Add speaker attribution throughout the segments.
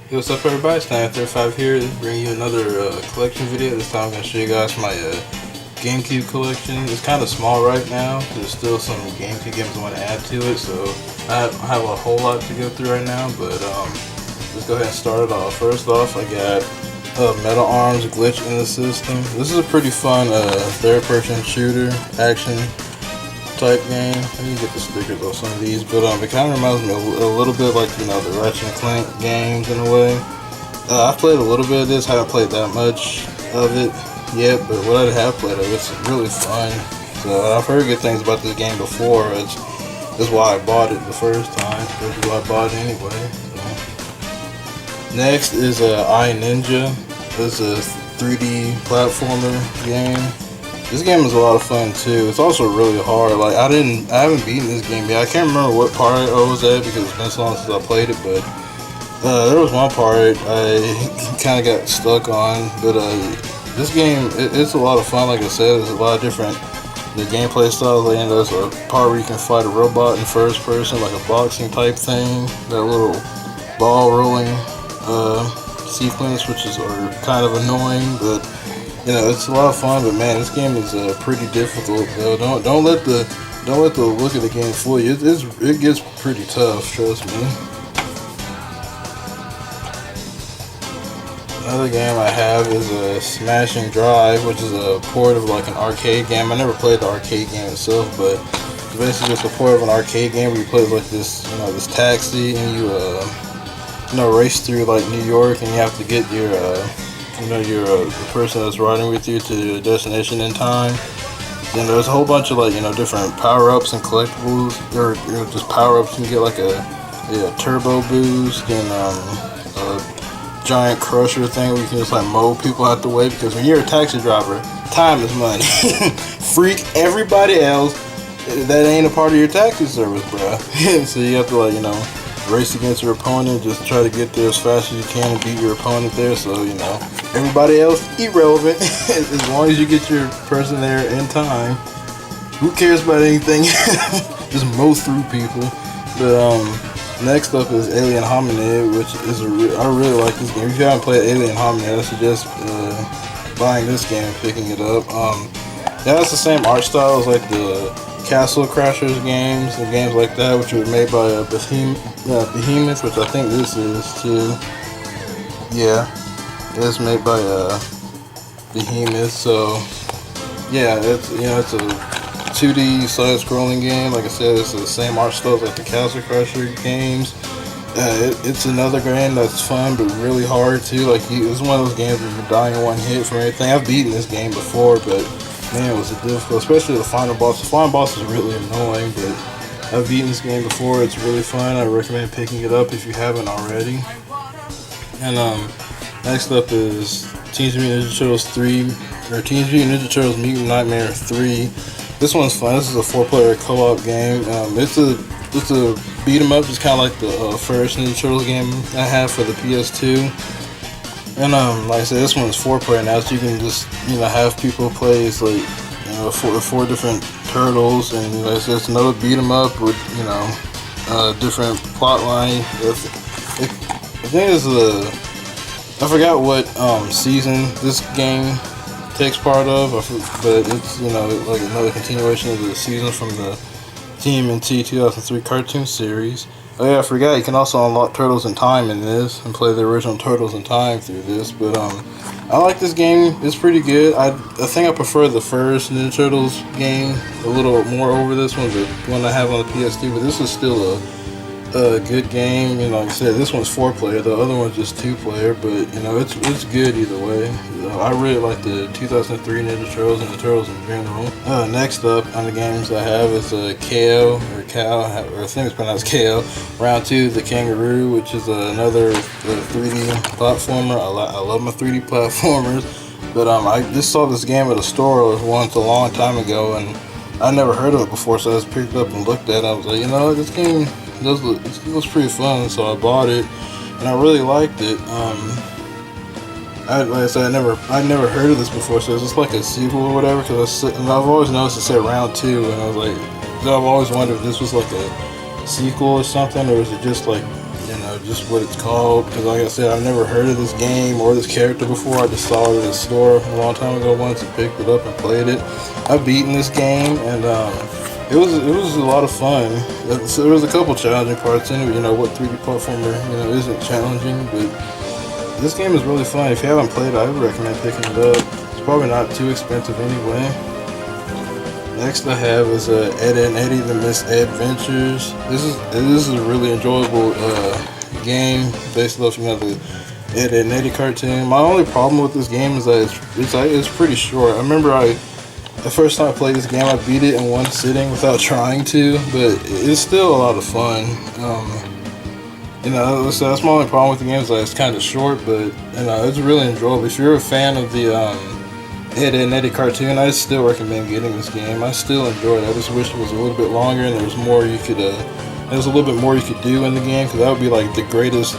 Speaker 1: Hey, what's up everybody, it's 935 here to bring you another collection video. This time I'm going to show you guys my GameCube collection. It's kind of small right now. There's still some GameCube games I want to add to it, so I don't have a whole lot to go through right now, but let's go ahead and start it off. First off, I got Metal Arms Glitch in the System. This is a pretty fun third-person shooter action type game. I need to get the stickers off some of these, but it kind of reminds me a little bit like, you know, the Ratchet and Clank games in a way. I've played a little bit of this, haven't played that much of it yet, but what I have played of it's really fun. So I've heard good things about this game before. That's why I bought it the first time. That's why I bought it anyway. So. Next is I Ninja. This is a 3D platformer game. This game is a lot of fun too. It's also really hard. Like I haven't beaten this game yet. I can't remember what part I was at because it's been so long since I played it. But there was one part I kind of got stuck on. But this game, it's a lot of fun. Like I said, there's a lot of different gameplay styles. Like, there's a part where you can fight a robot in first person, like a boxing type thing. That little ball rolling sequence, which is kind of annoying, but. You know, it's a lot of fun, but man, this game is pretty difficult. Don't let the look of the game fool you. It gets pretty tough, trust me. Another game I have is a Smash and Drive, which is a port of like an arcade game. I never played the arcade game itself, but it's basically just a port of an arcade game where you play like this, you know, this taxi, and you race through like New York, and you have to get your the person that's riding with you to your destination in time. Then there's a whole bunch of like, you know, different power-ups and collectibles, or just power-ups. You can get like a turbo boost and a giant crusher thing where you can just like mow people out the way, because when you're a taxi driver, time is money. Freak everybody else that ain't a part of your taxi service, bruh. So you have to, like, you know, race against your opponent, just try to get there as fast as you can and beat your opponent there. So, you know, everybody else irrelevant. As long as you get your person there in time, who cares about anything? Just mow through people. But next up is Alien Hominid, which is I really like this game. If you haven't played Alien Hominid, I suggest buying this game and picking it up. Yeah, it's the same art style as like the Castle Crashers games and games like that, which were made by Behemoth, which I think this is too. Yeah, it's made by Behemoth. So yeah, it's a 2D side-scrolling game. Like I said, it's the same art style as like the Castle Crasher games. It's another game that's fun but really hard too. Like it's one of those games where you die in one hit from everything. I've beaten this game before, but man, was it difficult, especially the final boss. The final boss is really annoying, but I've beaten this game before. It's really fun. I recommend picking it up if you haven't already. And next up is Teenage Mutant Ninja Turtles 3, or Teenage Mutant Ninja Turtles Mutant Nightmare 3. This one's fun. This is a 4-player co-op game. It's a beat 'em up, just kind of like the first Ninja Turtles game I have for the PS2. And like I said, this one's 4-player now, so you can just, you know, have people play. It's like, you know, four different turtles, and like I said, it's another beat 'em up with, you know, different plot line. I think it's I forgot what season this game takes part of, but it's, you know, like another continuation of the season from the TMNT 2003 cartoon series. Oh yeah, I forgot, you can also unlock Turtles in Time in this and play the original Turtles in Time through this. But I like this game. It's pretty good. I think I prefer the first Ninja Turtles game a little more over this one, the one I have on the PS2. But this is still a good game. You know, like I said, this one's 4-player. The other one's just 2-player. But you know, it's good either way. I really like the 2003 Ninja Turtles and the Turtles in general. Next up on the games I have is KO, or I think it's pronounced KO. Round 2, the Kangaroo, which is another 3D platformer. I love my 3D platformers, but I just saw this game at a store once a long time ago, and I never heard of it before, so I just picked it up and looked at it. I was like, you know, this game looks pretty fun, so I bought it, and I really liked it. Like I said, I never heard of this before, so it's just like a sequel or whatever. And I've always noticed it said round 2, and I was like, I've always wondered if this was like a sequel or something, or is it just like, you know, just what it's called, because like I said, I've never heard of this game or this character before. I just saw it at a store a long time ago once and picked it up and played it. I've beaten this game, and it was a lot of fun. So there was a couple challenging parts in it. You know, what 3D platformer, you know, isn't challenging, but this game is really fun. If you haven't played it, I would recommend picking it up. It's probably not too expensive anyway. Next I have is Ed and Eddie the Misadventures. This is a really enjoyable game based off, you know, the Ed and Eddie cartoon. My only problem with this game is that it's pretty short. I remember the first time I played this game, I beat it in one sitting without trying to, but it's still a lot of fun. You know, so that's my only problem with the game, is that it's kind of short, but you know, it's really enjoyable. If you're a fan of the Ed and Eddie cartoon, I still recommend getting this game. I still enjoy it. I just wish it was a little bit longer and there was more you could there's a little bit more you could do in the game, because that would be like the greatest,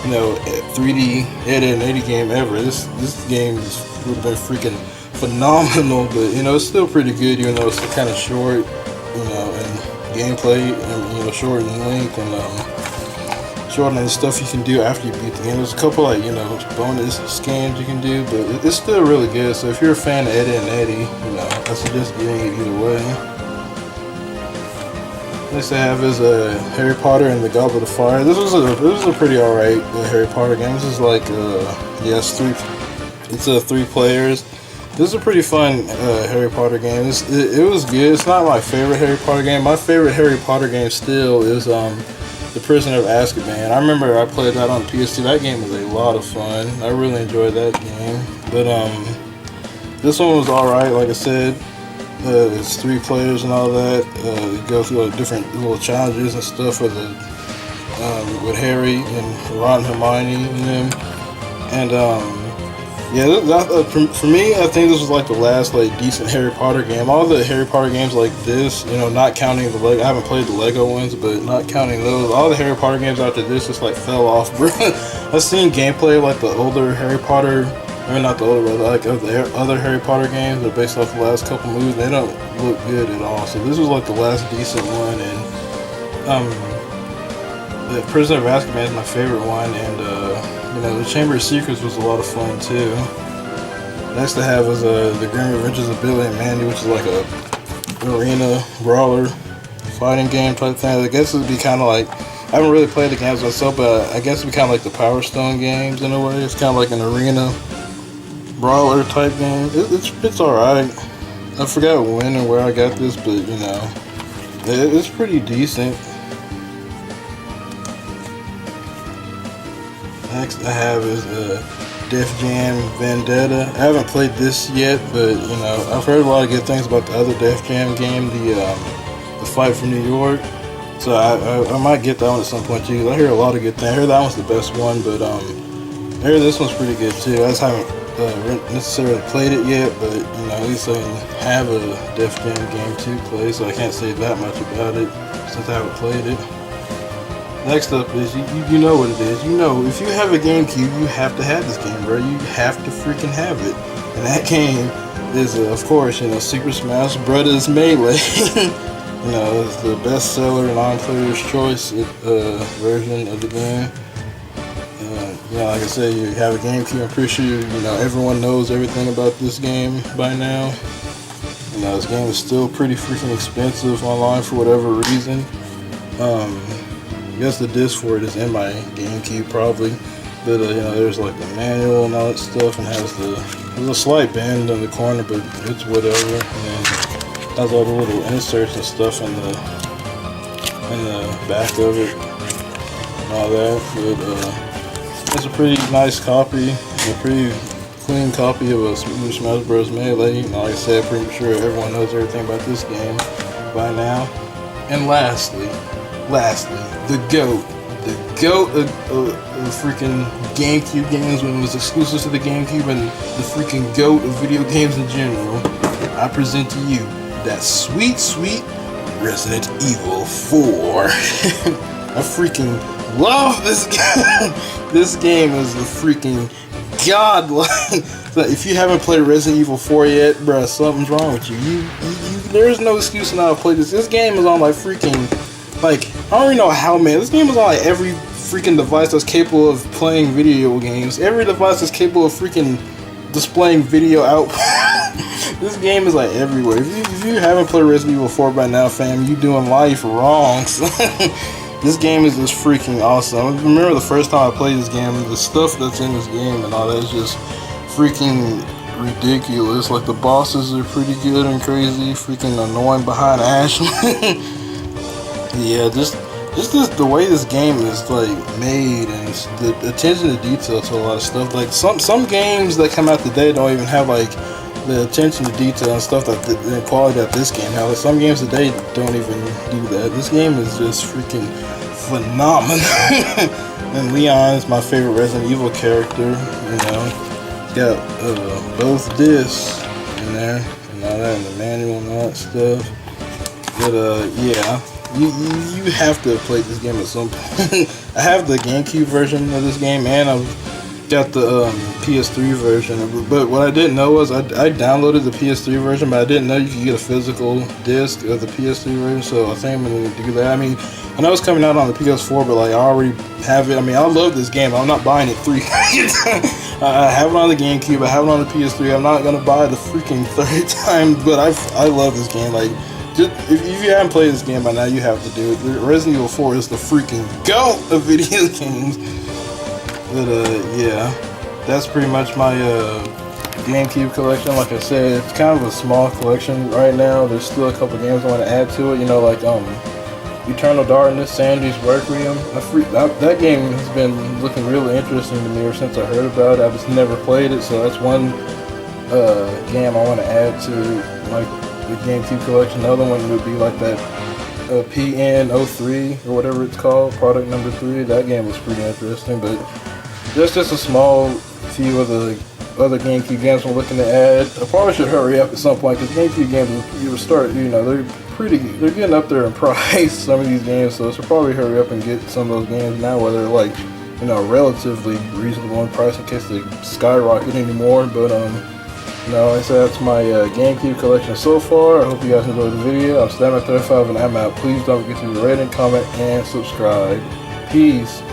Speaker 1: you know, 3D Ed and Eddie game ever. This game would have been freaking phenomenal, but you know, it's still pretty good, even though it's kind of short, you know, and gameplay, and you know, short in length, and short on the stuff you can do after you beat the game. There's a couple, like, you know, bonus scams you can do, but it's still really good. So if you're a fan of Ed and Eddie, you know, I suggest getting it either way. Next I have is Harry Potter and the Goblet of Fire. This was a pretty alright Harry Potter game. This is like it's 3 players. This is a pretty fun Harry Potter game. It was good. It's not my favorite Harry Potter game. My favorite Harry Potter game still is The Prisoner of Azkaban. I remember I played that on PS2. That game was a lot of fun. I really enjoyed that game. But this one was alright. Like I said, it's 3 players and all that. You go through different little challenges and stuff with Harry and Ron, Hermione, and them. And yeah, for me, I think this was like the last like decent Harry Potter game. All the Harry Potter games like this, you know, not counting the Lego, I haven't played the Lego ones, but not counting those, all the Harry Potter games after this just like fell off, bro. I've seen gameplay like the older Harry Potter, I mean not the older, but like of the other Harry Potter games that are based off the last couple movies. They don't look good at all. So this was like the last decent one, and the Prisoner of Azkaban is my favorite one, and you know, the Chamber of Secrets was a lot of fun too. Next I have is the Grim Adventures of Billy and Mandy, which is like a arena brawler fighting game type thing. I guess it would be kind of like, I haven't really played the games myself, but I guess it would be kind of like the Power Stone games in a way. It's kind of like an arena brawler type game. It's alright. I forgot when and where I got this, but you know, it's pretty decent. Next I have is Def Jam Vendetta. I haven't played this yet, but you know, I've heard a lot of good things about the other Def Jam game, the Fight for New York. So I might get that one at some point too. I hear a lot of good things. I hear that one's the best one, but I hear this one's pretty good too. I just haven't necessarily played it yet, but you know, at least I have a Def Jam game to play, so I can't say that much about it since I haven't played it. Next up is, you know what it is. You know, if you have a GameCube, you have to have this game, bro. You have to freaking have it. And that game is, of course, you know, Super Smash Bros. Melee. You know, it's the bestseller, non-player's choice version of the game. You know, like I said, you have a GameCube. I'm pretty sure, you know, everyone knows everything about this game by now. You know, this game is still pretty freaking expensive online for whatever reason. I guess the disc for it is in my GameCube probably, but you know, there's like the manual and all that stuff, and there's a slight bend in the corner, but it's whatever. And has all the little inserts and stuff in the back of it and all that. But it's a pretty nice copy, a pretty clean copy of a Super Smash Bros. Melee. Like I said, pretty sure everyone knows everything about this game by now. And lastly, the GOAT of freaking GameCube games when it was exclusive to the GameCube, and the freaking GOAT of video games in general. I present to you that sweet, sweet Resident Evil 4. I freaking love this game. This game is the freaking godlike. So if you haven't played Resident Evil 4 yet, bruh, something's wrong with you. There's no excuse not to play this. This game is on like freaking, like, I don't even know how many. This game is on like every freaking device that's capable of playing video games. Every device that's capable of freaking displaying video output. This game is like everywhere. If you haven't played Resident Evil 4 by now, fam, you doing life wrong. This game is just freaking awesome. I remember the first time I played this game, the stuff that's in this game and all that is just freaking ridiculous. Like the bosses are pretty good and crazy, freaking annoying behind Ashley. Yeah, just the way this game is like made and the attention to detail to a lot of stuff. Like some games that come out today don't even have like the attention to detail and stuff that the quality that this game has. Like, some games today don't even do that. This game is just freaking phenomenal. And Leon is my favorite Resident Evil character. You know, got both discs in there and all that, and the manual and all that stuff. But yeah. You have to have played this game at some point. I have the GameCube version of this game, and I've got the PS3 version. But what I didn't know was I downloaded the PS3 version, but I didn't know you could get a physical disc of the PS3 version. So I think I'm gonna do that. I mean, I know it's coming out on the PS4, but like I already have it. I mean, I love this game. I'm not buying it 3 times. I have it on the GameCube. I have it on the PS3. I'm not gonna buy it the freaking 3rd time. But I love this game. Like. Just, if you haven't played this game by now, you have to do it. Resident Evil 4 is the freaking GOAT of video games. But yeah, that's pretty much my GameCube collection. Like I said, it's kind of a small collection right now. There's still a couple games I want to add to it. You know, like Eternal Darkness, Sandy's Requiem. That game has been looking really interesting to me ever since I heard about it. I've just never played it, so that's one game I want to add to like the GameCube collection. Another one would be like that PN03 or whatever it's called, product number 3. That game was pretty interesting, but there's just a small few of the other GameCube games I'm looking to add. I probably should hurry up at some point because GameCube games, you start, you know, they're getting up there in price, some of these games, so I should probably hurry up and get some of those games now where they're like, you know, relatively reasonable in price in case they skyrocket anymore. But no, like I said, that's my GameCube collection so far. I hope you guys enjoyed the video. I'm Stammer35 and I'm out. Please don't forget to rate and comment and subscribe. Peace.